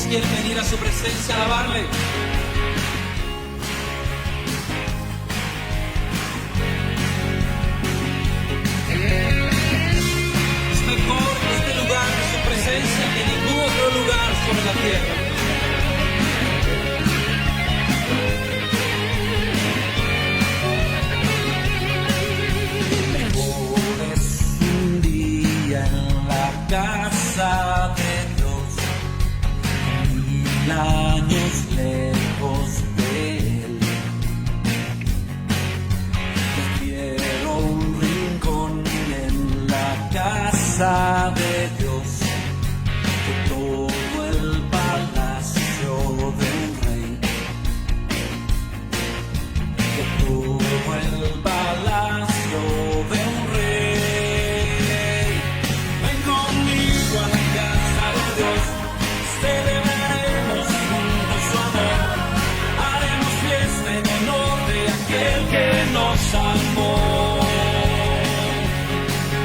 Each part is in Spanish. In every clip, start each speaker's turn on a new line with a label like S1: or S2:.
S1: ¿Cuántos quieren venir a su presencia a alabarle? Es mejor este lugar de su presencia que ningún otro lugar sobre la tierra.
S2: Casa de Dios, 1000 años lejos de Él. Prefiero un rincón en la casa de Dios que todo el palacio de un rey. Que todo el palacio de un rey.
S1: Celebraremos juntos su amor, haremos fiesta en honor de aquel que nos amó.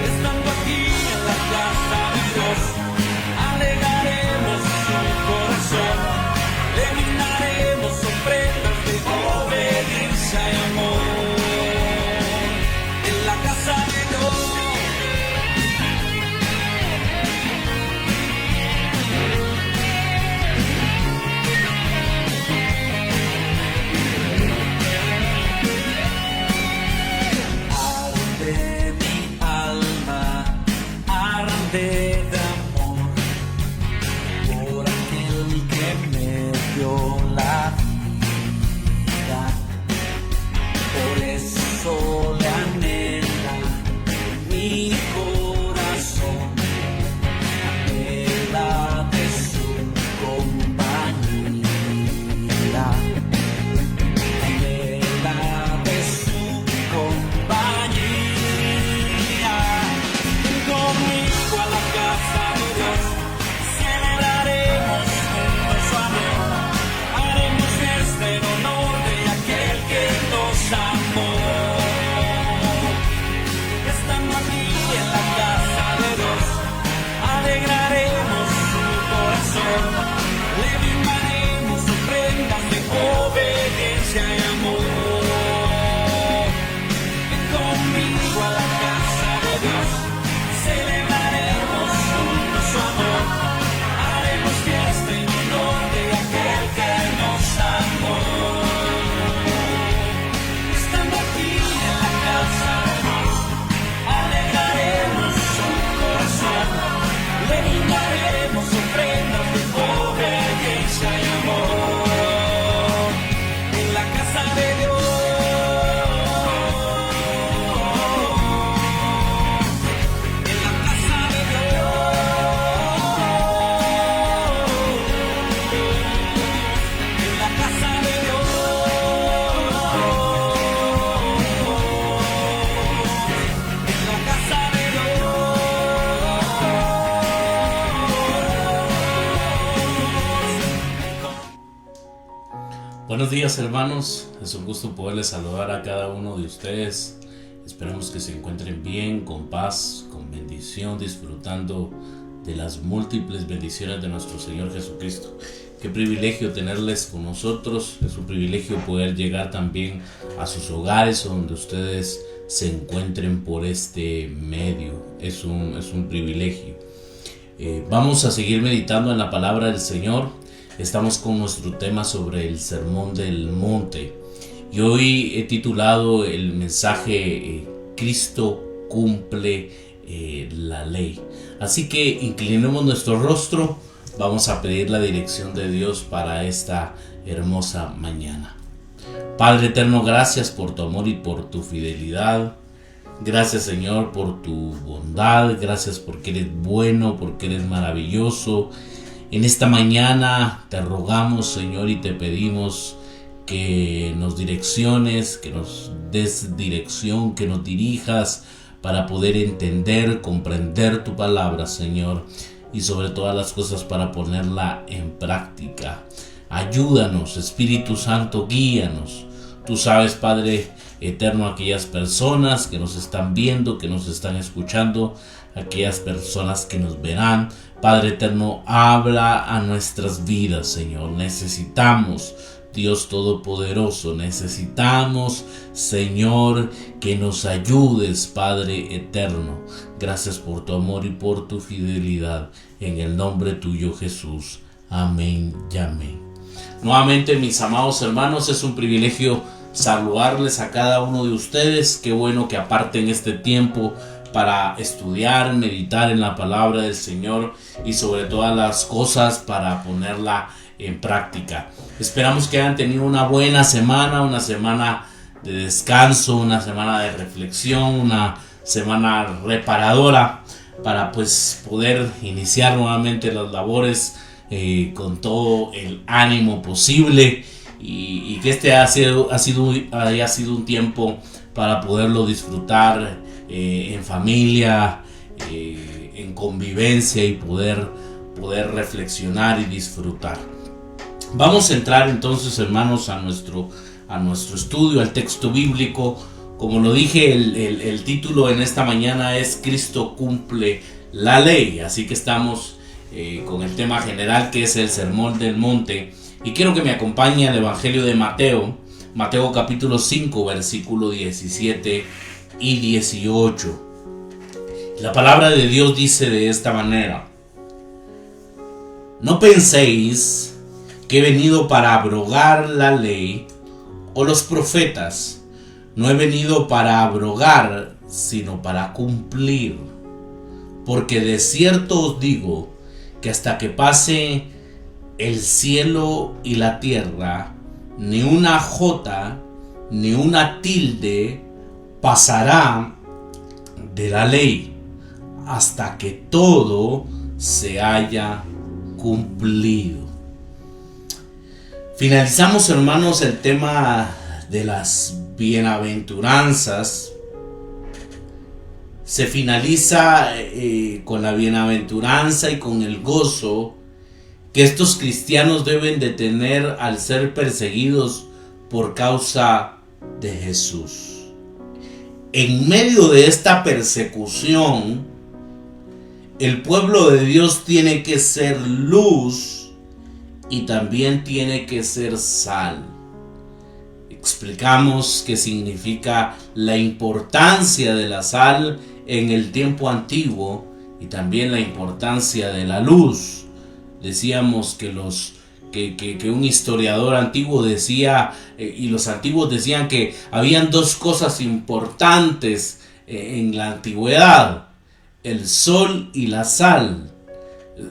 S1: Estando aquí en la casa de Dios, alegraremos su corazón, le brindaremos ofrendas de obediencia y amor. En la casa de Dios.
S2: De amor por aquel que me dio la vida, por eso le anhela mi corazón, anhela de su compañía, anhela de su compañía. Conmigo a la casa de Dios, celebraremos juntos su amor, haremos fiesta en honor de aquel que nos amó. Estando aquí en la casa de Dios, alegraremos su corazón, le brindaremos ofrendas de obediencia y amor. Ven conmigo a la casa de Dios, celebraremos juntos su amor, haremos fiesta en honor de aquel que nos amó. Estando aquí en la casa de Dios, alegraremos su corazón, le brindaremos ofrendas de obediencia y amor. En la casa de Dios.
S3: Buenos días, hermanos, es un gusto poderles saludar a cada uno de ustedes. Esperamos que se encuentren bien, con paz, con bendición, disfrutando de las múltiples bendiciones de nuestro Señor Jesucristo. Qué privilegio tenerles con nosotros, es un privilegio poder llegar también a sus hogares donde ustedes se encuentren por este medio, es un privilegio. Vamos a seguir meditando en la palabra del Señor. Estamos con nuestro tema sobre el Sermón del Monte y hoy he titulado el mensaje Cristo cumple la ley. Así que inclinemos nuestro rostro, vamos a pedir la dirección de Dios para esta hermosa mañana. Padre eterno, gracias por tu amor y por tu fidelidad. Gracias, Señor, por tu bondad. Gracias porque eres bueno, porque eres maravilloso. En esta mañana te rogamos, Señor, y te pedimos que nos direcciones, que nos des dirección, que nos dirijas para poder entender, comprender tu palabra, Señor, y sobre todas las cosas para ponerla en práctica. Ayúdanos, Espíritu Santo, guíanos. Tú sabes, Padre, eterno, a aquellas personas que nos están viendo, que nos están escuchando, aquellas personas que nos verán. Padre eterno, habla a nuestras vidas, Señor. Necesitamos, Dios Todopoderoso, necesitamos, Señor, que nos ayudes, Padre eterno. Gracias por tu amor y por tu fidelidad. En el nombre tuyo, Jesús. Amén y amén. Nuevamente, mis amados hermanos, es un privilegio saludarles a cada uno de ustedes. Qué bueno que aparten este tiempo para estudiar, meditar en la palabra del Señor y sobre todas las cosas para ponerla en práctica. Esperamos que hayan tenido una buena semana, una semana de descanso, una semana de reflexión, una semana reparadora para pues poder iniciar nuevamente las labores con todo el ánimo posible y que este haya sido un tiempo para poderlo disfrutar en familia, en convivencia y poder reflexionar y disfrutar. Vamos a entrar entonces, hermanos, a nuestro estudio, al texto bíblico. Como lo dije, el título en esta mañana es Cristo cumple la ley. Así que estamos con el tema general, que es el Sermón del Monte. Y quiero que me acompañe al Evangelio de Mateo, Mateo capítulo 5, versículo 17 y 18. La palabra de Dios dice de esta manera: no penséis que he venido para abrogar la ley o los profetas. No he venido para abrogar, sino para cumplir. Porque de cierto os digo que hasta que pase el cielo y la tierra, ni una jota ni una tilde pasará de la ley hasta que todo se haya cumplido. Finalizamos, hermanos, el tema de las bienaventuranzas. Se finaliza con la bienaventuranza y con el gozo que estos cristianos deben de tener al ser perseguidos por causa de Jesús. En medio de esta persecución, el pueblo de Dios tiene que ser luz y también tiene que ser sal. Explicamos qué significa la importancia de la sal en el tiempo antiguo y también la importancia de la luz. Decíamos que un historiador antiguo decía, y los antiguos decían que habían dos cosas importantes en la antigüedad: el sol y la sal.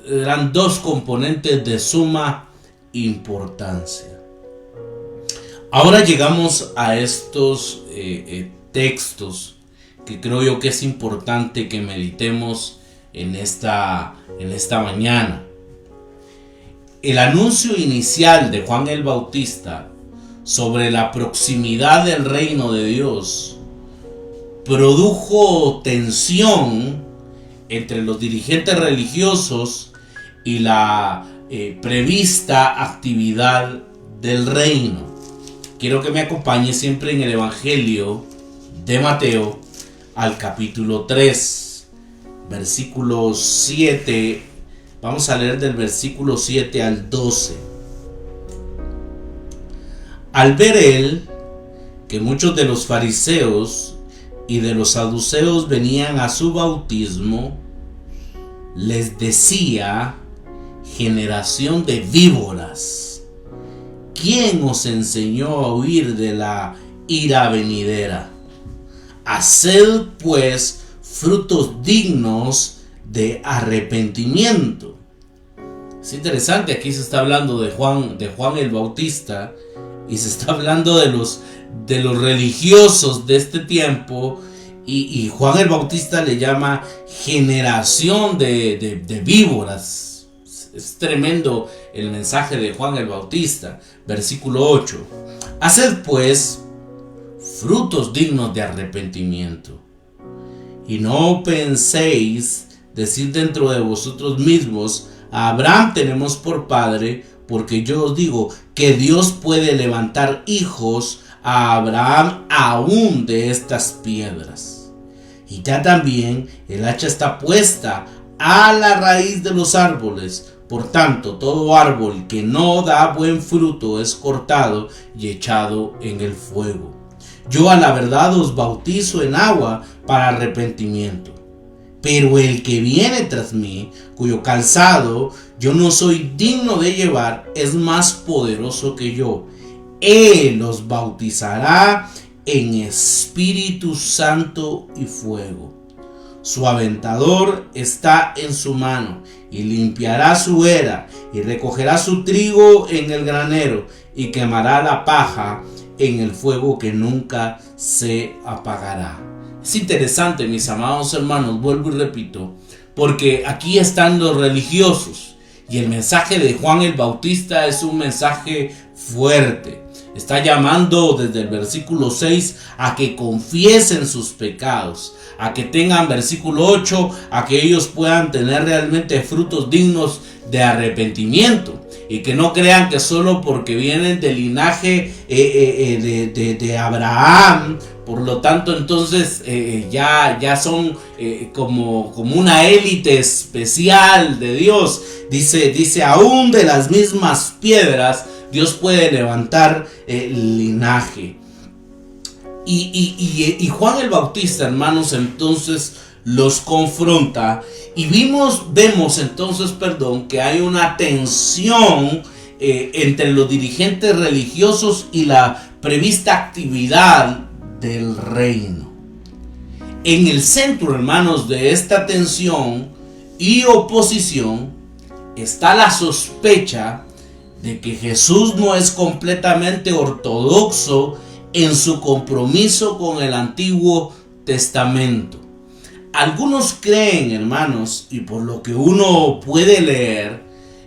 S3: Eran dos componentes de suma importancia. Ahora llegamos a estos textos que creo yo que es importante que meditemos en esta mañana. El anuncio inicial de Juan el Bautista sobre la proximidad del reino de Dios produjo tensión entre los dirigentes religiosos y la prevista actividad del reino. Quiero que me acompañe siempre en el Evangelio de Mateo al capítulo 3, versículo 7. Vamos a leer del versículo 7 al 12. Al ver él que muchos de los fariseos y de los saduceos venían a su bautismo, les decía: generación de víboras, ¿quién os enseñó a huir de la ira venidera? Haced pues frutos dignos de arrepentimiento. Es interesante, aquí se está hablando de Juan el Bautista, y se está hablando de los religiosos de este tiempo, y Juan el Bautista le llama generación de víboras. Es tremendo el mensaje de Juan el Bautista. Versículo 8. Haced pues frutos dignos de arrepentimiento, y no penséis decir dentro de vosotros mismos: a Abraham tenemos por padre, porque yo os digo que Dios puede levantar hijos a Abraham aún de estas piedras. Y ya también el hacha está puesta a la raíz de los árboles. Por tanto, todo árbol que no da buen fruto es cortado y echado en el fuego. Yo a la verdad os bautizo en agua para arrepentimiento. Pero el que viene tras mí, cuyo calzado yo no soy digno de llevar, es más poderoso que yo. Él os bautizará en Espíritu Santo y fuego. Su aventador está en su mano, y limpiará su era, y recogerá su trigo en el granero, y quemará la paja en el fuego que nunca se apagará. Es interesante, mis amados hermanos, vuelvo y repito, porque aquí están los religiosos, y el mensaje de Juan el Bautista es un mensaje fuerte. Está llamando desde el versículo 6 a que confiesen sus pecados, a que tengan, versículo 8, a que ellos puedan tener realmente frutos dignos de arrepentimiento, y que no crean que solo porque vienen del linaje de Abraham, por lo tanto entonces ya son como una élite especial de Dios. Dice aún de las mismas piedras Dios puede levantar linaje. Y Juan el Bautista, hermanos, entonces los confronta, y vemos entonces, que hay una tensión entre los dirigentes religiosos y la prevista actividad del reino. En el centro, hermanos, de esta tensión y oposición está la sospecha de que Jesús no es completamente ortodoxo en su compromiso con el Antiguo Testamento. Algunos creen, hermanos, y por lo que uno puede leer,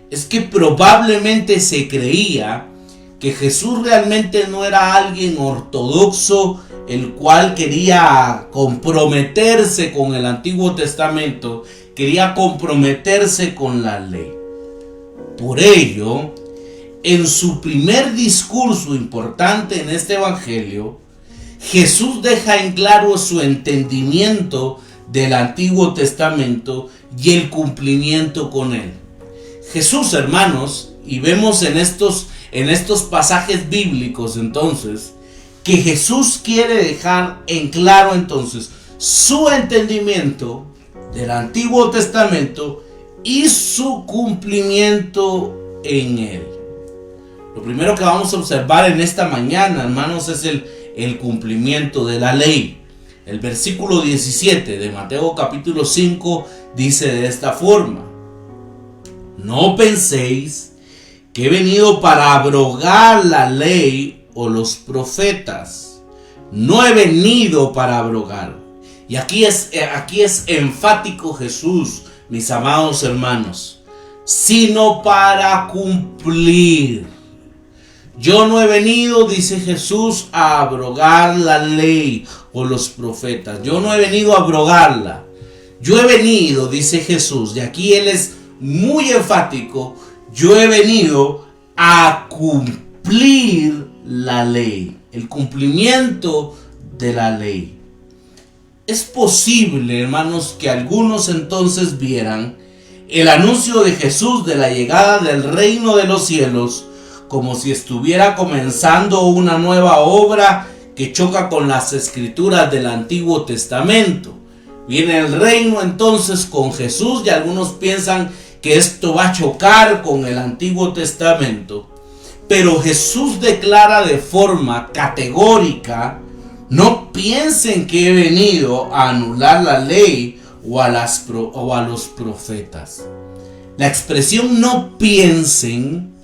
S3: es que probablemente se creía que Jesús realmente no era alguien ortodoxo, el cual quería comprometerse con el Antiguo Testamento, quería comprometerse con la ley. Por ello, en su primer discurso importante en este evangelio, Jesús deja en claro su entendimiento del Antiguo Testamento y el cumplimiento con él. Jesús, hermanos, y vemos en estos pasajes bíblicos entonces, que Jesús quiere dejar en claro entonces su entendimiento del Antiguo Testamento y su cumplimiento en él. Lo primero que vamos a observar en esta mañana, hermanos, es el cumplimiento de la ley. El versículo 17 de Mateo capítulo 5 dice de esta forma: no penséis que he venido para abrogar la ley o los profetas. No he venido para abrogar. Y aquí es enfático Jesús, mis amados hermanos, sino para cumplir. Yo no he venido, dice Jesús, a abrogar la ley o los profetas. Yo no he venido a abrogarla. Yo he venido, dice Jesús, y aquí él es muy enfático, yo he venido a cumplir la ley, el cumplimiento de la ley. Es posible, hermanos, que algunos entonces vieran el anuncio de Jesús de la llegada del reino de los cielos como si estuviera comenzando una nueva obra que choca con las escrituras del Antiguo Testamento. Viene el reino entonces con Jesús, y algunos piensan que esto va a chocar con el Antiguo Testamento. Pero Jesús declara de forma categórica: no piensen que he venido a anular la ley o a los profetas. La expresión no piensen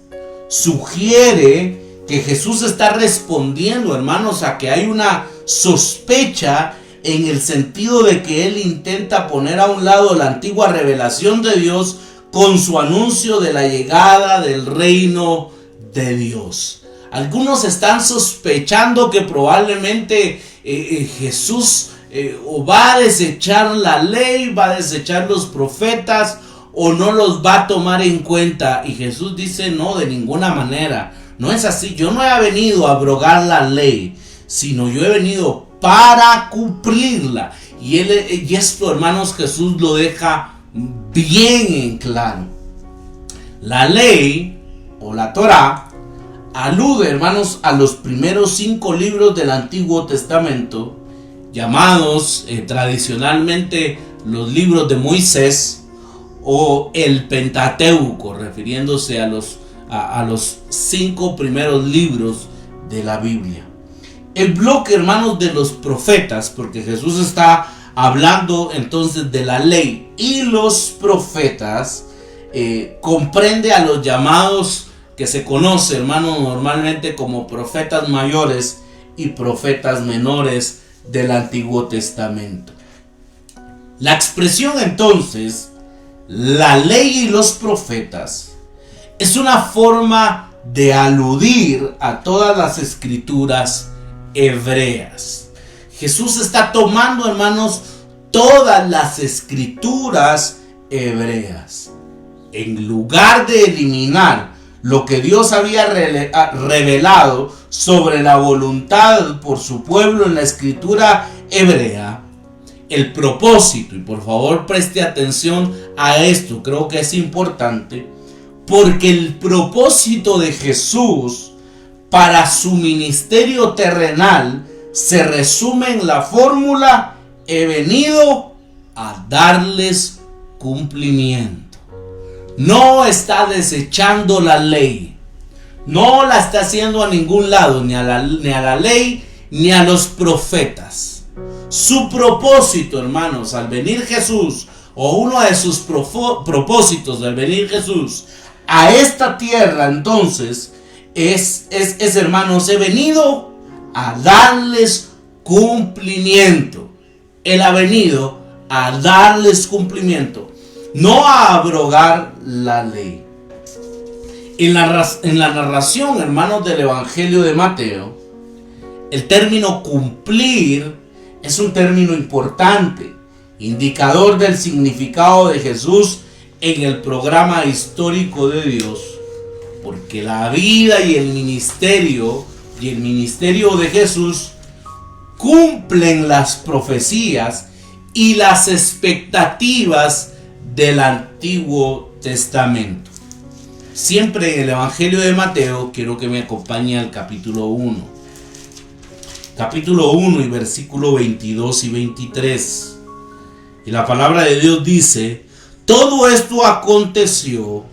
S3: sugiere que Jesús está respondiendo, hermanos, a que hay una sospecha, en el sentido de que él intenta poner a un lado la antigua revelación de Dios con su anuncio de la llegada del reino de Dios. Algunos están sospechando que probablemente Jesús o va a desechar la ley, va a desechar los profetas, o no los va a tomar en cuenta. Y Jesús dice: no, de ninguna manera, no es así. Yo no he venido a abrogar la ley, sino yo he venido para cumplirla. Y esto, hermanos, Jesús lo deja bien en claro. La ley o la Torá alude, hermanos, a los primeros 5 libros del Antiguo Testamento, llamados tradicionalmente los libros de Moisés o el Pentateuco, refiriéndose a los 5 primeros libros de la Biblia. El bloque, hermanos, de los profetas, porque Jesús está hablando entonces de la ley y los profetas, comprende a los llamados que se conoce, hermanos, normalmente como profetas mayores y profetas menores del Antiguo Testamento. La expresión entonces, la ley y los profetas, es una forma de aludir a todas las escrituras hebreas. Jesús está tomando, hermanos, todas las escrituras hebreas. En lugar de eliminar lo que Dios había revelado sobre la voluntad por su pueblo en la escritura hebrea, el propósito, y por favor preste atención a esto, creo que es importante, porque el propósito de Jesús para su ministerio terrenal se resume en la fórmula: he venido a darles cumplimiento. No está desechando la ley, no la está haciendo a ningún lado, ni a la ley ni a los profetas. Su propósito, hermanos, al venir Jesús, o uno de sus propósitos al venir Jesús a esta tierra, entonces es hermanos, he venido a darles cumplimiento. Él ha venido a darles cumplimiento, no a abrogar la ley. En la narración, hermanos, del Evangelio de Mateo, el término cumplir es un término importante, indicador del significado de Jesús en el programa histórico de Dios, porque la vida y el ministerio de Jesús cumplen las profecías y las expectativas del Antiguo Testamento. Siempre en el Evangelio de Mateo, quiero que me acompañe al capítulo 1. Capítulo 1 y versículo 22 y 23. Y la palabra de Dios dice: todo esto aconteció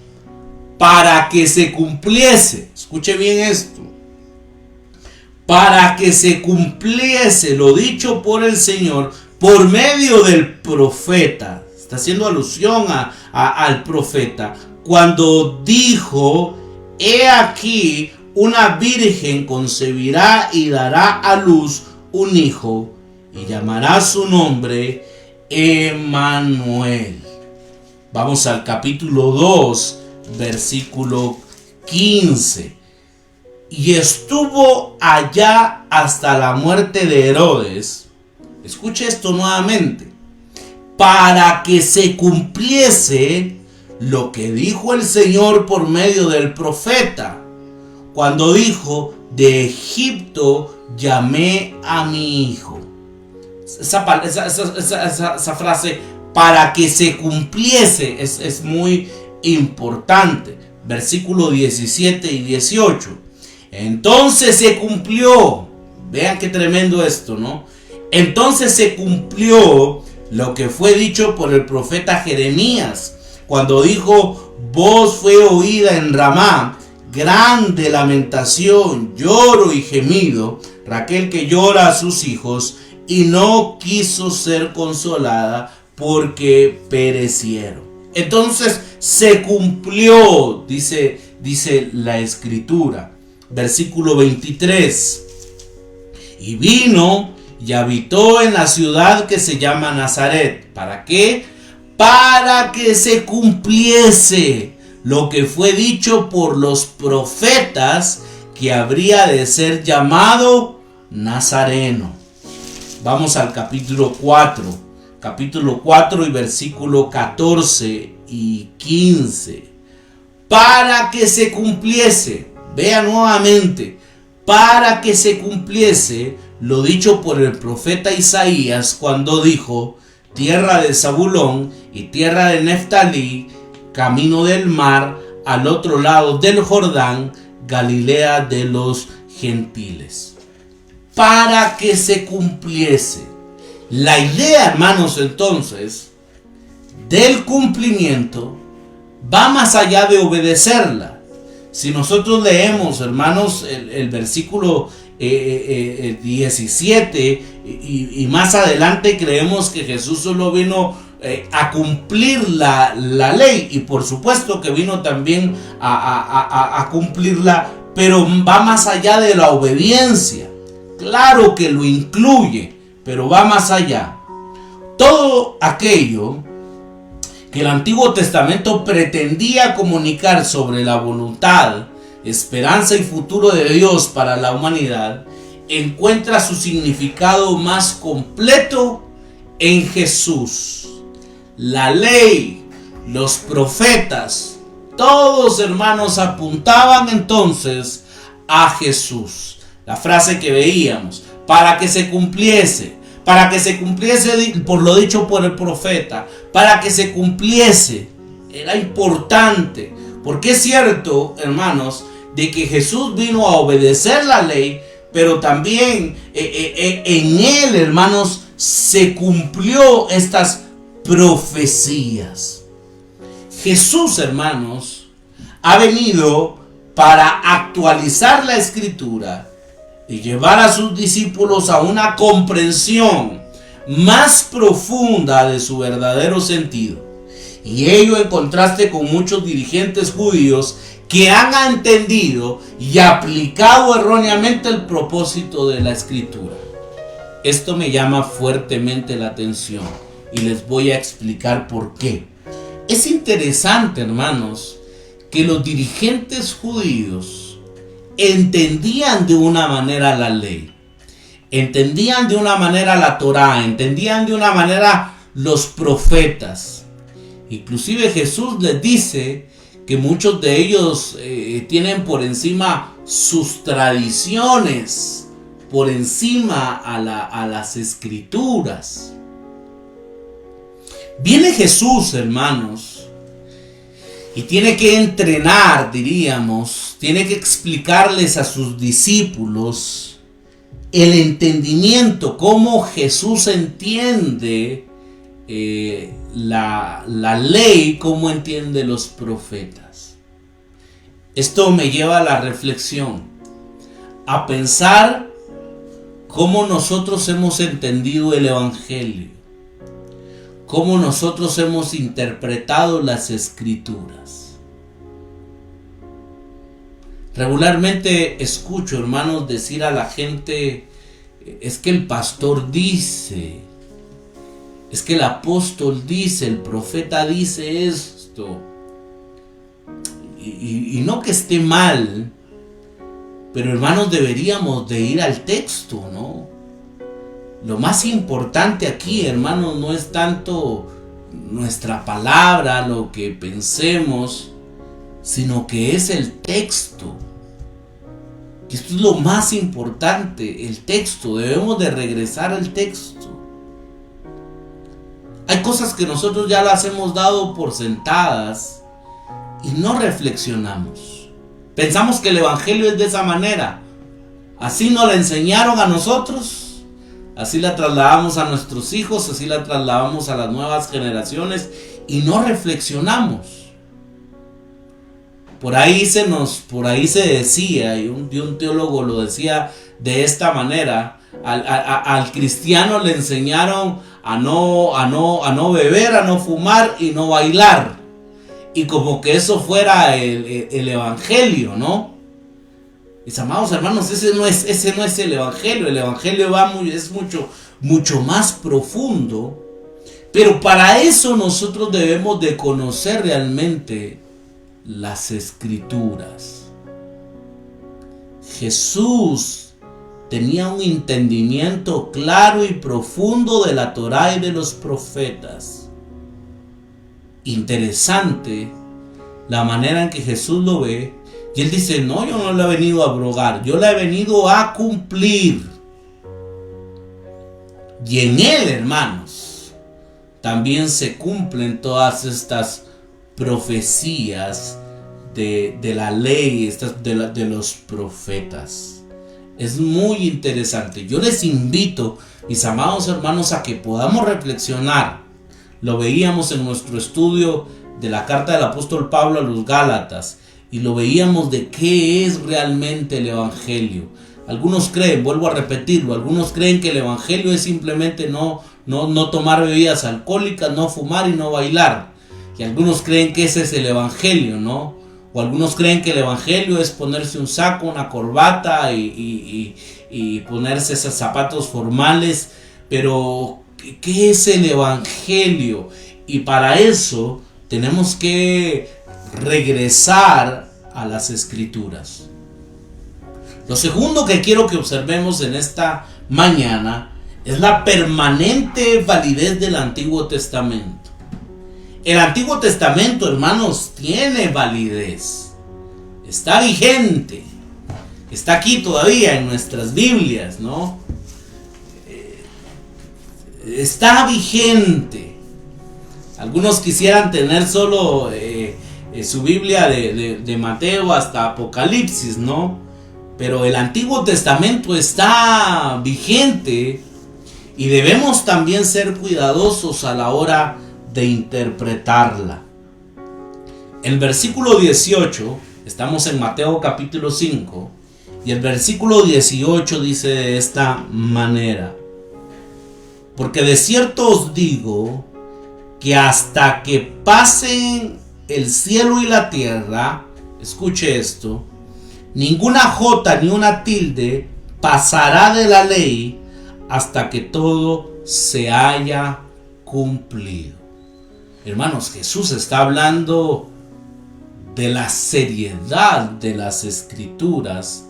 S3: para que se cumpliese. Escuche bien esto. Para que se cumpliese lo dicho por el Señor por medio del profeta. Está haciendo alusión al profeta, cuando dijo: he aquí, una virgen concebirá y dará a luz un hijo, y llamará su nombre Emmanuel. Vamos al capítulo 2, versículo 15. Y estuvo allá hasta la muerte de Herodes. Escuche esto nuevamente. Para que se cumpliese lo que dijo el Señor por medio del profeta, cuando dijo: de Egipto llamé a mi hijo. Esa frase, para que se cumpliese, es muy importante. Versículo 17 y 18. Entonces se cumplió. Vean qué tremendo esto, ¿no? Entonces se cumplió lo que fue dicho por el profeta Jeremías, cuando dijo: voz fue oída en Ramá, grande lamentación, lloro y gemido, Raquel que llora a sus hijos y no quiso ser consolada porque perecieron. Entonces se cumplió, dice la escritura. Versículo 23. Y vino y habitó en la ciudad que se llama Nazaret. ¿Para qué? Para que se cumpliese lo que fue dicho por los profetas, que habría de ser llamado Nazareno. Vamos al capítulo 4. Capítulo 4 y versículo 14 y 15. Para que se cumpliese. Vea nuevamente. para que se cumpliese lo dicho por el profeta Isaías cuando dijo: tierra de Zabulón y tierra de Neftalí, camino del mar, al otro lado del Jordán, Galilea de los gentiles. Para que se cumpliese. La idea, hermanos, entonces, del cumplimiento va más allá de obedecerla. Si nosotros leemos, hermanos, el versículo 17 y más adelante, creemos que Jesús solo vino a cumplir la ley, y por supuesto que vino también a cumplirla, pero va más allá de la obediencia. Claro que lo incluye, pero va más allá. Todo aquello que el Antiguo Testamento pretendía comunicar sobre la voluntad, esperanza y futuro de Dios para la humanidad, encuentra su significado más completo en Jesús. La ley, los profetas, todos, hermanos, apuntaban entonces a Jesús. La frase que veíamos: para que se cumpliese por lo dicho por el profeta, para que se cumpliese, era importante, porque es cierto, hermanos, de que Jesús vino a obedecer la ley, pero también en él, hermanos, se cumplió estas profecías. Jesús, hermanos, ha venido para actualizar la Escritura y llevar a sus discípulos a una comprensión más profunda de su verdadero sentido. Y ello en contraste con muchos dirigentes judíos que han entendido y aplicado erróneamente el propósito de la Escritura. Esto me llama fuertemente la atención y les voy a explicar por qué. Es interesante, hermanos, que los dirigentes judíos entendían de una manera la ley, entendían de una manera la Torá, entendían de una manera los profetas. Inclusive Jesús les dice que muchos de ellos tienen por encima sus tradiciones, por encima a las Escrituras. Viene Jesús, hermanos, y tiene que entrenar, diríamos, tiene que explicarles a sus discípulos el entendimiento, cómo Jesús entiende la ley, cómo entiende los profetas. Esto me lleva a la reflexión, a pensar cómo nosotros hemos entendido el Evangelio, cómo nosotros hemos interpretado las Escrituras. Regularmente escucho, hermanos, decir a la gente: es que el pastor dice, es que el apóstol dice, el profeta dice esto. Y no que esté mal, pero, hermanos, deberíamos de ir al texto, ¿no? Lo más importante aquí, hermanos, no es tanto nuestra palabra, lo que pensemos, sino que es el texto. Esto es lo más importante, el texto. Debemos de regresar al texto. Hay cosas que nosotros ya las hemos dado por sentadas y no reflexionamos. Pensamos que el Evangelio es de esa manera. Así nos la enseñaron a nosotros, así la trasladamos a nuestros hijos, así la trasladamos a las nuevas generaciones y no reflexionamos. Por ahí se decía, y un teólogo lo decía de esta manera: al cristiano le enseñaron a no beber, a no fumar y no bailar. Y como que eso fuera el Evangelio, ¿no? Mis amados hermanos, ese no es el Evangelio. El Evangelio es mucho más profundo. Pero para eso nosotros debemos de conocer realmente las Escrituras. Jesús tenía un entendimiento claro y profundo de la Torá y de los profetas. Interesante la manera en que Jesús lo ve, Y él dice, no, yo no la he venido a abrogar, yo la he venido a cumplir. Y en él, hermanos, también se cumplen todas estas profecías de la ley, de los profetas. Es muy interesante. Yo les invito, mis amados hermanos, a que podamos reflexionar. Lo veíamos en nuestro estudio de la carta del apóstol Pablo a los Gálatas, y lo veíamos de qué es realmente el evangelio. Algunos creen, vuelvo a repetirlo, algunos creen que el evangelio es simplemente no tomar bebidas alcohólicas, no fumar y no bailar. Y algunos creen que ese es el evangelio, ¿no? O algunos creen que el evangelio es ponerse un saco, una corbata y ponerse esos zapatos formales. Pero, ¿qué es el evangelio? Y para eso tenemos que regresar a las escrituras. Lo segundo que quiero que observemos en esta mañana es la permanente validez del Antiguo Testamento. El Antiguo Testamento, hermanos, tiene validez. Está vigente. Está aquí todavía en nuestras Biblias, ¿no? Está vigente. Algunos quisieran tener solo su Biblia de Mateo hasta Apocalipsis, ¿no? Pero el Antiguo Testamento está vigente y debemos también ser cuidadosos a la hora de interpretarla. El versículo 18, estamos en Mateo capítulo 5, y el versículo 18 dice de esta manera: porque de cierto os digo que hasta que pasen el cielo y la tierra, escuche esto, ninguna jota ni una tilde pasará de la ley hasta que todo se haya cumplido. Hermanos, Jesús está hablando de la seriedad de las escrituras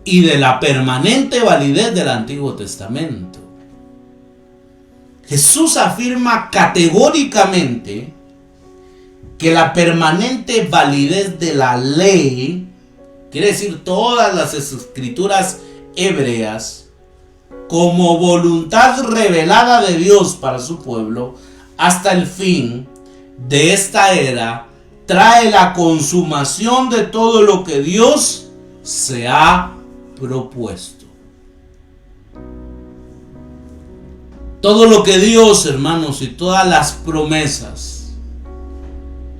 S3: y de la permanente validez del Antiguo Testamento. Jesús afirma categóricamente que la permanente validez de la ley, quiere decir todas las escrituras hebreas, como voluntad revelada de Dios para su pueblo, hasta el fin de esta era, trae la consumación de todo lo que Dios se ha propuesto. Todo lo que Dios, hermanos, y todas las promesas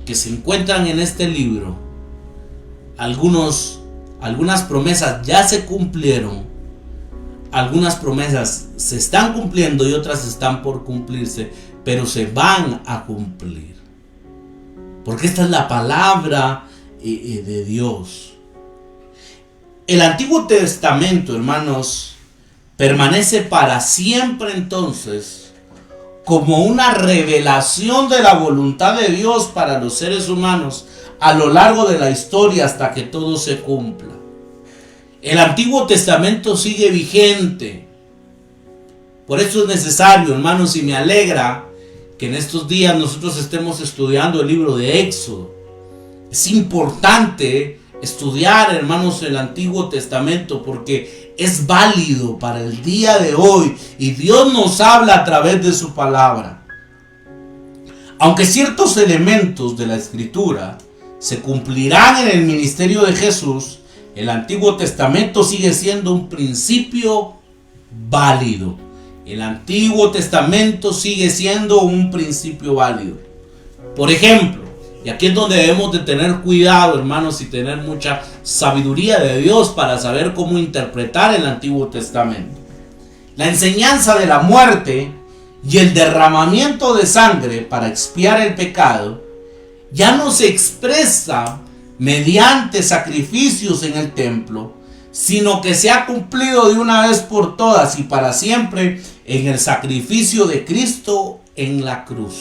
S3: que se encuentran en este libro, algunas promesas ya se cumplieron, algunas promesas se están cumpliendo y otras están por cumplirse, pero se van a cumplir. Porque esta es la palabra de Dios. El Antiguo Testamento, hermanos, permanece para siempre entonces como una revelación de la voluntad de Dios para los seres humanos a lo largo de la historia hasta que todo se cumpla. El Antiguo Testamento sigue vigente. Por eso es necesario, hermanos, y me alegra que en estos días nosotros estemos estudiando el libro de Éxodo. Es importante estudiar, hermanos, el Antiguo Testamento porque es válido para el día de hoy y Dios nos habla a través de su palabra. Aunque ciertos elementos de la Escritura se cumplirán en el ministerio de Jesús, el Antiguo Testamento sigue siendo un principio válido. El Antiguo Testamento sigue siendo un principio válido. Por ejemplo, y aquí es donde debemos de tener cuidado, hermanos, y tener mucha sabiduría de Dios para saber cómo interpretar el Antiguo Testamento. La enseñanza de la muerte y el derramamiento de sangre para expiar el pecado ya no se expresa mediante sacrificios en el templo, sino que se ha cumplido de una vez por todas y para siempre en el sacrificio de Cristo en la cruz.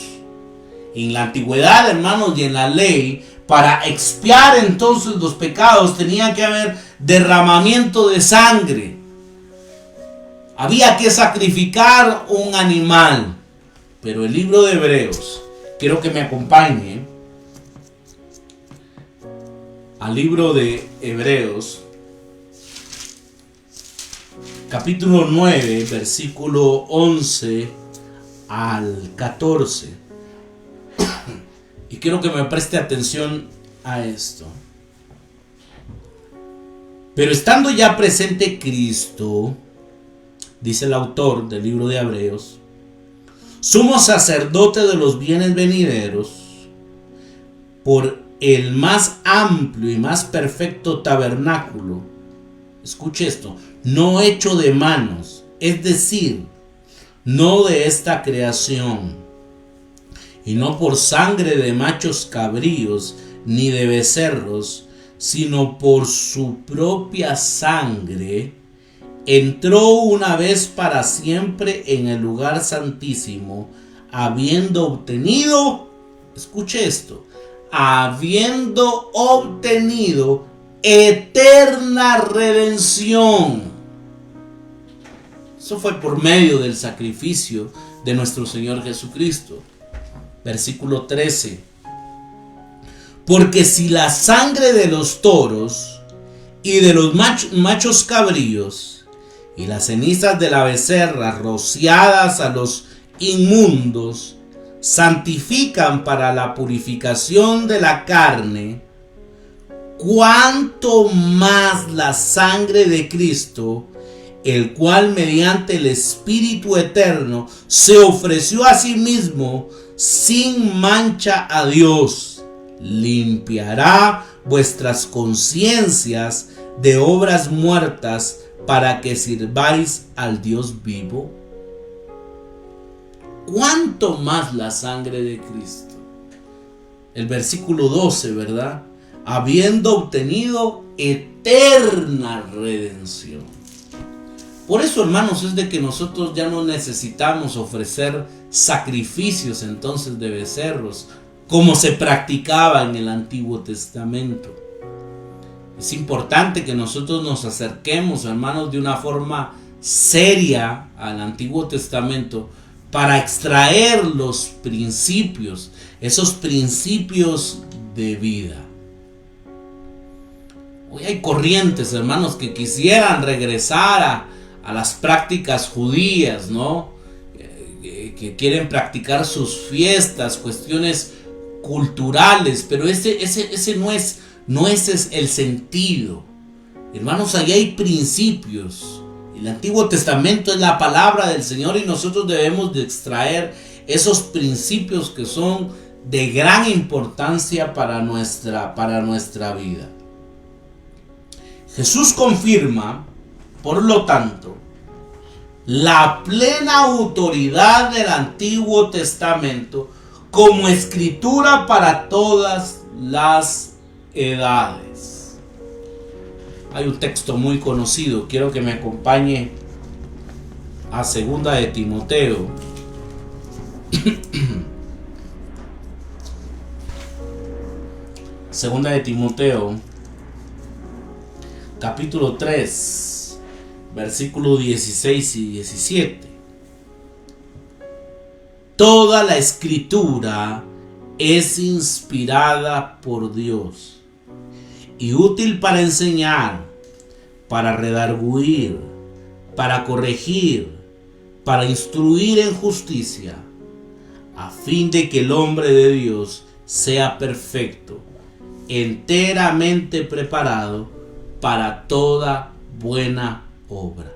S3: En la antigüedad, hermanos, y en la ley, para expiar entonces los pecados tenía que haber derramamiento de sangre. Había que sacrificar un animal. Pero el libro de Hebreos, quiero que me acompañe. al libro de Hebreos, capítulo 9, versículo 11 al 14. Y quiero que me preste atención a esto. Pero estando ya presente Cristo, dice el autor del libro de Hebreos, sumo sacerdote de los bienes venideros, por el más amplio y más perfecto tabernáculo. Escuche esto, no hecho de manos, es decir, no de esta creación, y no por sangre de machos cabríos ni de becerros, sino por su propia sangre, entró una vez para siempre en el lugar santísimo, habiendo obtenido, escuche esto, habiendo obtenido eterna redención. Eso fue por medio del sacrificio de nuestro Señor Jesucristo. Versículo 13. Porque si la sangre de los toros y de los machos cabríos y las cenizas de la becerra rociadas a los inmundos santifican para la purificación de la carne, cuánto más la sangre de Cristo, el cual mediante el Espíritu Eterno se ofreció a sí mismo sin mancha a Dios, limpiará vuestras conciencias de obras muertas para que sirváis al Dios vivo. ¿Cuánto más la sangre de Cristo? El versículo 12, ¿verdad? Habiendo obtenido eterna redención. Por eso, hermanos, es de que nosotros ya no necesitamos ofrecer sacrificios entonces de becerros, como se practicaba en el Antiguo Testamento. Es importante que nosotros nos acerquemos, hermanos, de una forma seria al Antiguo Testamento para extraer los principios, esos principios de vida. Hoy hay corrientes, hermanos, que quisieran regresar a las prácticas judías, ¿no? Que quieren practicar sus fiestas, cuestiones culturales, pero ese no es el sentido. Hermanos, ahí hay principios. El Antiguo Testamento es la palabra del Señor y nosotros debemos de extraer esos principios que son de gran importancia para nuestra vida. Jesús confirma, por lo tanto, la plena autoridad del Antiguo Testamento como escritura para todas las edades. Hay un texto muy conocido, quiero que me acompañe a 2 de Timoteo. Segunda de Timoteo, capítulo 3, versículos 16 y 17. Toda la escritura es inspirada por Dios y útil para enseñar, para redarguir, para corregir, para instruir en justicia, a fin de que el hombre de Dios sea perfecto, enteramente preparado para toda buena obra.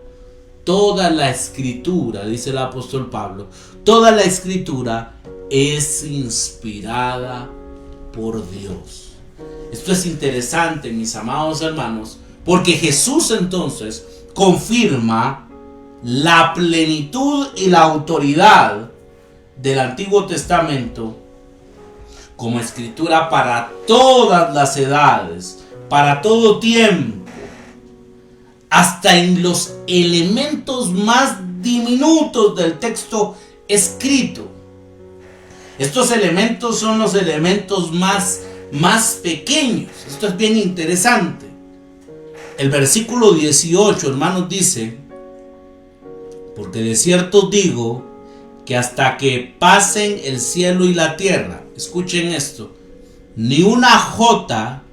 S3: Toda la escritura, dice el apóstol Pablo, toda la escritura es inspirada por Dios. Esto es interesante, mis amados hermanos, porque Jesús entonces confirma la plenitud y la autoridad del Antiguo Testamento como escritura para todas las edades, para todo tiempo, hasta en los elementos más diminutos del texto escrito. Estos elementos son los elementos más pequeños. Esto es bien interesante. El versículo 18, hermanos, dice: porque de cierto digo que hasta que pasen el cielo y la tierra, escuchen esto, ni una jota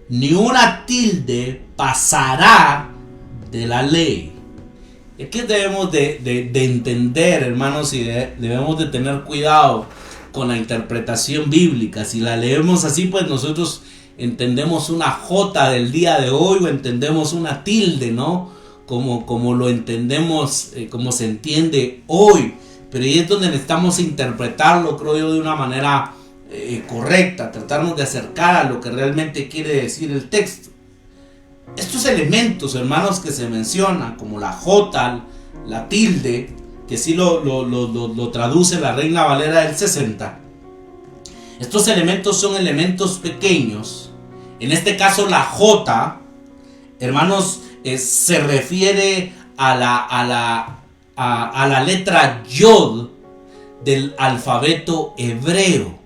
S3: ni una tilde pasará de la ley. Es que debemos de entender, hermanos, y debemos de tener cuidado con la interpretación bíblica. Si la leemos así, pues nosotros entendemos una J del día de hoy o entendemos una tilde, ¿no? Como lo entendemos, como se entiende hoy. Pero ahí es donde necesitamos interpretarlo, creo yo, de una manera correcta, tratarnos de acercar a lo que realmente quiere decir el texto. Estos elementos, hermanos, que se mencionan, como la J, la tilde, que sí lo traduce la Reina Valera del 60. Estos elementos son elementos pequeños. En este caso la J, hermanos, se refiere a la letra Yod del alfabeto hebreo.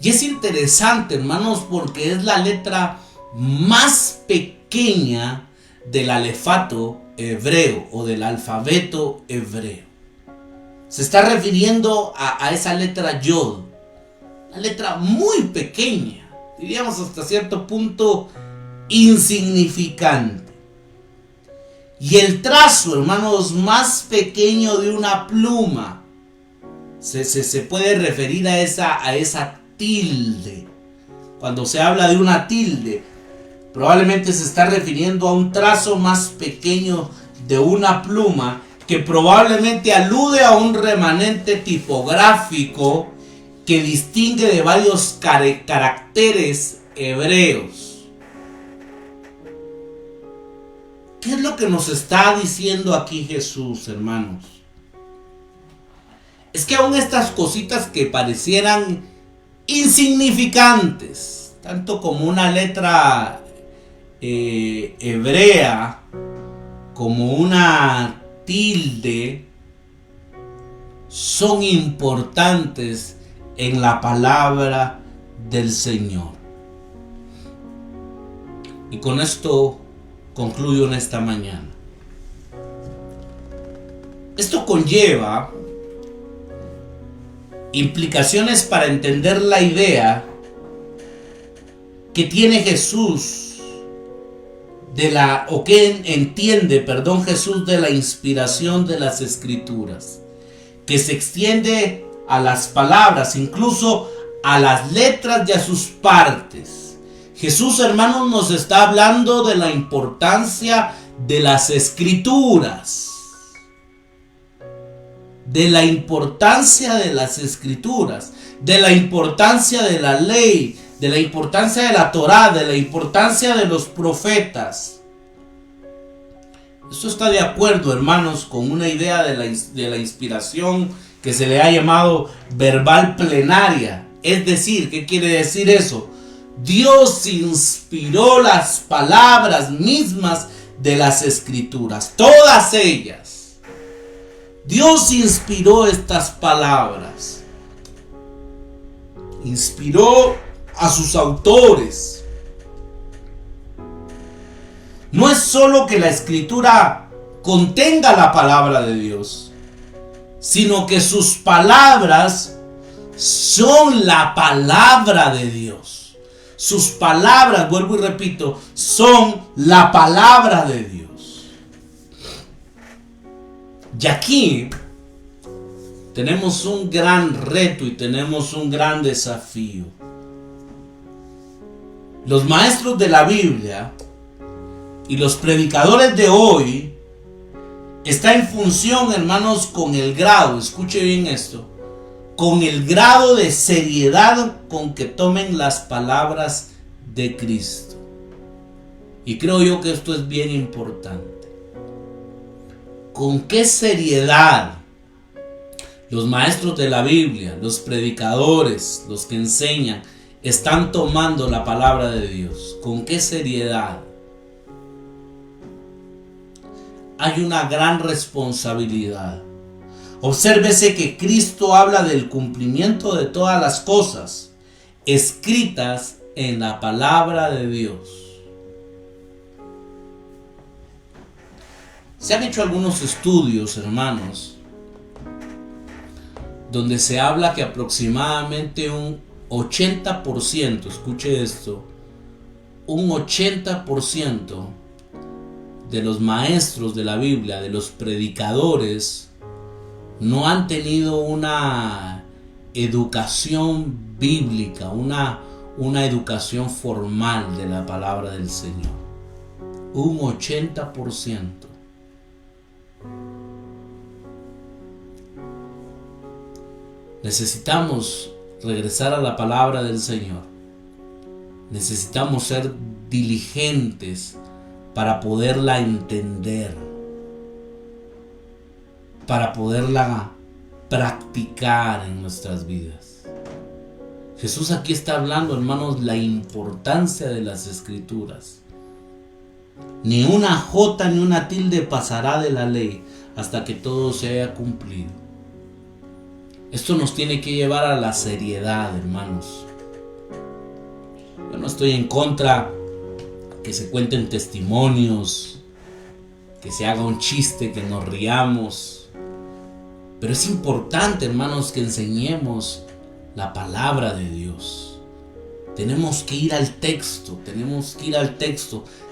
S3: Y es interesante, hermanos, porque es la letra más pequeña del alefato hebreo o del alfabeto hebreo. Se está refiriendo a esa letra Yod, una letra muy pequeña, diríamos hasta cierto punto insignificante. Y el trazo, hermanos, más pequeño de una pluma se puede referir a esa tilde. Cuando se habla de una tilde, probablemente se está refiriendo a un trazo más pequeño de una pluma que probablemente alude a un remanente tipográfico que distingue de varios caracteres hebreos. ¿Qué es lo que nos está diciendo aquí Jesús, hermanos? Es que aún estas cositas que parecieran insignificantes, tanto como una letra hebrea, como una tilde, son importantes en la palabra del Señor. Y con esto concluyo en esta mañana. Esto conlleva implicaciones para entender la idea que tiene Jesús Jesús de la inspiración de las Escrituras, que se extiende a las palabras, incluso a las letras y a sus partes. Jesús, hermanos, nos está hablando de la importancia de las Escrituras, de la importancia de las Escrituras, de la importancia de la ley, de la importancia de la Torá, de la importancia de los profetas. Esto está de acuerdo, hermanos, con una idea de la inspiración que se le ha llamado verbal plenaria. Es decir, ¿qué quiere decir eso? Dios inspiró las palabras mismas de las Escrituras, todas ellas. Dios inspiró estas palabras, inspiró a sus autores. No es solo que la Escritura contenga la palabra de Dios, sino que sus palabras son la palabra de Dios. Sus palabras, vuelvo y repito, son la palabra de Dios. Y aquí tenemos un gran reto y tenemos un gran desafío. Los maestros de la Biblia y los predicadores de hoy están en función, hermanos, con el grado, escuche bien esto, con el grado de seriedad con que tomen las palabras de Cristo. Y creo yo que esto es bien importante. ¿Con qué seriedad los maestros de la Biblia, los predicadores, los que enseñan, están tomando la palabra de Dios? ¿Con qué seriedad? Hay una gran responsabilidad. Obsérvese que Cristo habla del cumplimiento de todas las cosas escritas en la palabra de Dios. Se han hecho algunos estudios, hermanos, donde se habla que aproximadamente un 80%, escuche esto, un 80% de los maestros de la Biblia, de los predicadores, no han tenido una educación bíblica, una educación formal de la palabra del Señor. Un 80%. Necesitamos regresar a la palabra del Señor. Necesitamos ser diligentes para poderla entender, para poderla practicar en nuestras vidas. Jesús aquí está hablando, hermanos, la importancia de las Escrituras. Ni una jota ni una tilde pasará de la ley hasta que todo se haya cumplido. Esto nos tiene que llevar a la seriedad, hermanos. Yo no estoy en contra que se cuenten testimonios, que se haga un chiste, que nos riamos. Pero es importante, hermanos, que enseñemos la palabra de Dios. Tenemos que ir al texto,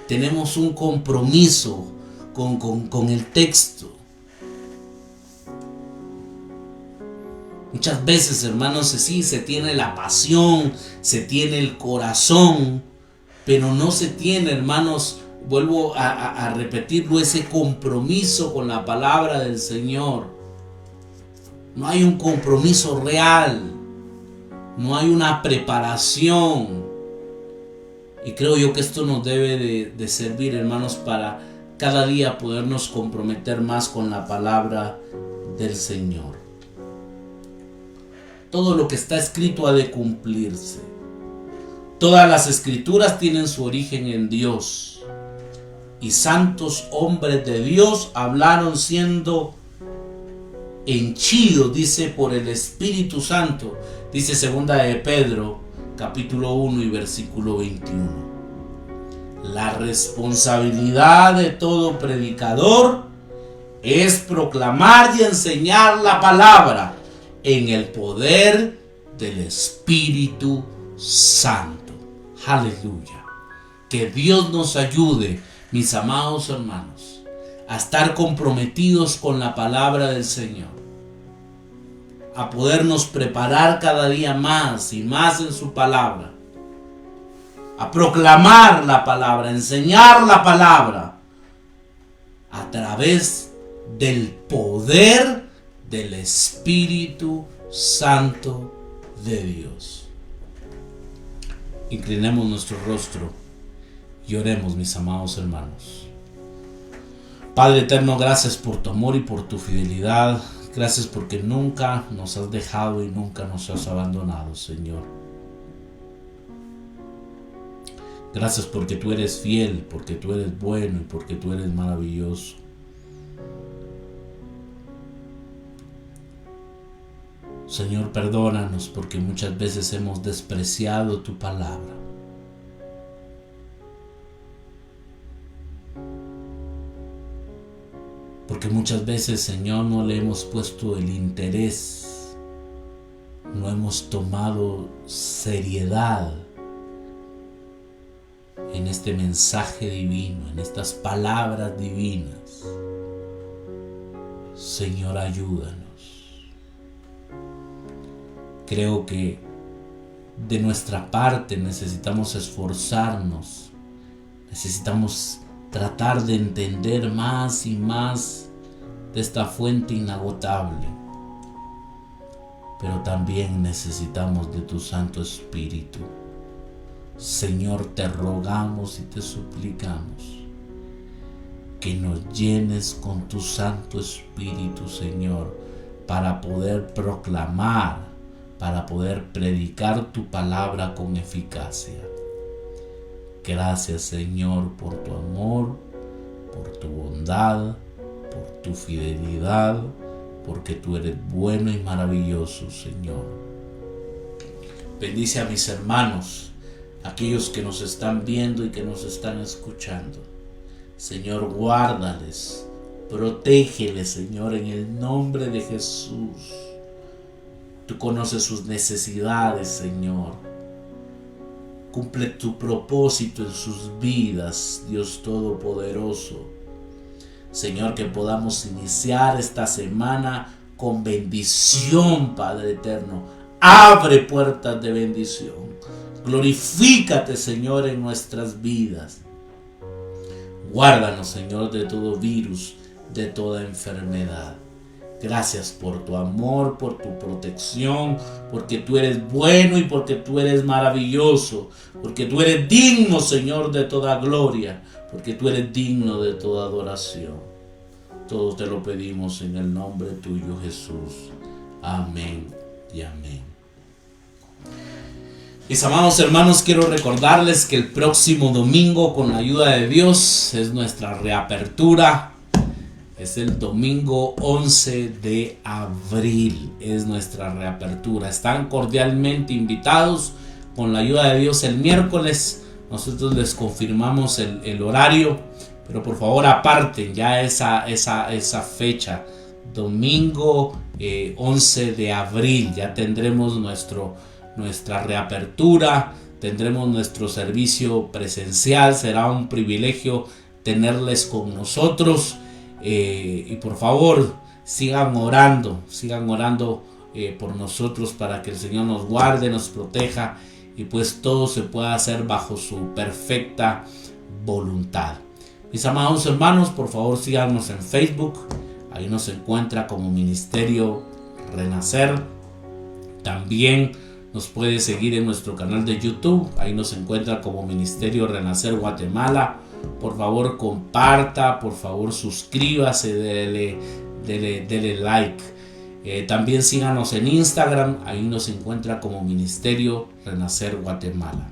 S3: tenemos un compromiso con el texto. Muchas veces, hermanos, sí, se tiene la pasión, se tiene el corazón, pero no se tiene, hermanos, vuelvo a repetirlo, ese compromiso con la palabra del Señor. No hay un compromiso real, no hay una preparación. Y creo yo que esto nos debe de servir, hermanos, para cada día podernos comprometer más con la palabra del Señor. Todo lo que está escrito ha de cumplirse. Todas las escrituras tienen su origen en Dios. Y santos hombres de Dios hablaron siendo henchidos, dice, por el Espíritu Santo. Dice 2 de Pedro, capítulo 1 y versículo 21. La responsabilidad de todo predicador es proclamar y enseñar la palabra en el poder del Espíritu Santo. Aleluya. Que Dios nos ayude, mis amados hermanos, a estar comprometidos con la palabra del Señor, a podernos preparar cada día más y más en su palabra, a proclamar la palabra, enseñar la palabra a través del poder del Espíritu Santo de Dios. Inclinemos nuestro rostro y oremos, mis amados hermanos. Padre eterno, gracias por tu amor y por tu fidelidad. Gracias porque nunca nos has dejado y nunca nos has abandonado, Señor. Gracias porque tú eres fiel, porque tú eres bueno y porque tú eres maravilloso. Señor, perdónanos porque muchas veces hemos despreciado tu palabra. Porque muchas veces, Señor, no le hemos puesto el interés, no hemos tomado seriedad en este mensaje divino, en estas palabras divinas. Señor, ayúdanos. Creo que de nuestra parte necesitamos esforzarnos, necesitamos tratar de entender más y más de esta fuente inagotable, pero también necesitamos de tu Santo Espíritu. Señor, te rogamos y te suplicamos que nos llenes con tu Santo Espíritu, Señor, para poder proclamar, para poder predicar tu palabra con eficacia. Gracias, Señor, por tu amor, por tu bondad, por tu fidelidad, porque tú eres bueno y maravilloso, Señor. Bendice a mis hermanos, aquellos que nos están viendo y que nos están escuchando. Señor, guárdales, protégeles, Señor, en el nombre de Jesús. Tú conoces sus necesidades, Señor. Cumple tu propósito en sus vidas, Dios Todopoderoso. Señor, que podamos iniciar esta semana con bendición, Padre eterno. Abre puertas de bendición. Glorifícate, Señor, en nuestras vidas. Guárdanos, Señor, de todo virus, de toda enfermedad. Gracias por tu amor, por tu protección, porque tú eres bueno y porque tú eres maravilloso, porque tú eres digno, Señor, de toda gloria, porque tú eres digno de toda adoración. Todo te lo pedimos en el nombre tuyo, Jesús. Amén y amén. Mis amados hermanos, quiero recordarles que el próximo domingo, con la ayuda de Dios, es nuestra reapertura. Es el domingo 11 de abril, es nuestra reapertura. Están cordialmente invitados. Con la ayuda de Dios, el miércoles nosotros les confirmamos el horario, pero por favor aparten ya esa fecha. Domingo 11 de abril ya tendremos nuestra reapertura, tendremos nuestro servicio presencial. Será un privilegio tenerles con nosotros. Y por favor sigan orando por nosotros, para que el Señor nos guarde, nos proteja, y pues todo se pueda hacer bajo su perfecta voluntad. Mis amados hermanos, por favor síganos en Facebook. Ahí nos encuentra como Ministerio Renacer. También nos puede seguir en nuestro canal de YouTube. Ahí nos encuentra como Ministerio Renacer Guatemala. Por favor comparta, por favor suscríbase, dele like. También síganos en Instagram, ahí nos encuentra como Ministerio Renacer Guatemala.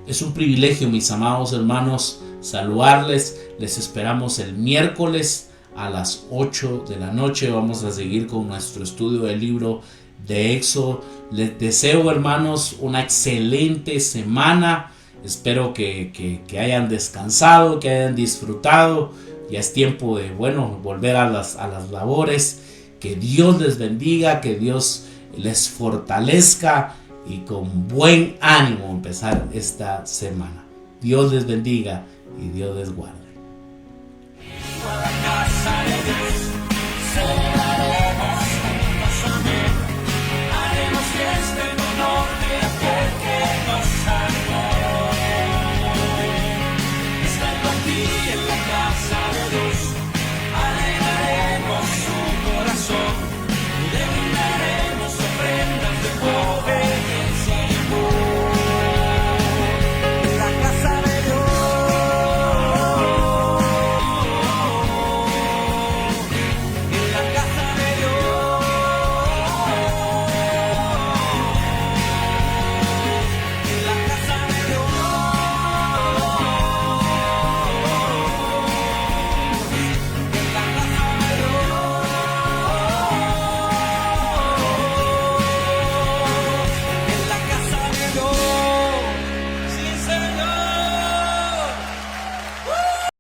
S3: Es un privilegio, mis amados hermanos, saludarles. Les esperamos el miércoles a las 8 de la noche. Vamos a seguir con nuestro estudio del libro de Éxodo. Les deseo, hermanos, una excelente semana. Espero que hayan descansado, que hayan disfrutado. Ya es tiempo de volver a las labores. Que Dios les bendiga, que Dios les fortalezca, y con buen ánimo empezar esta semana. Dios les bendiga y Dios les guarde.